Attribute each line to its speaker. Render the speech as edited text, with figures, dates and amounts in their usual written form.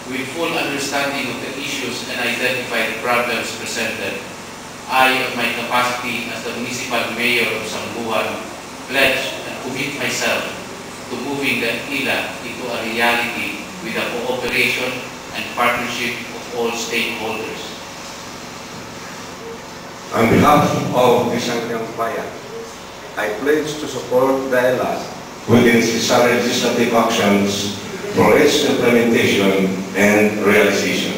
Speaker 1: with full understanding of the issues and identified problems presented, I, of my capacity as the Municipal Mayor of Sambuan, pledge and commit myself to moving the ILA into a reality with the cooperation and partnership of all stakeholders.
Speaker 2: On behalf of the Sangguniang Bayan, I pledge to support the ILA with the necessary legislative actions for its implementation and realization.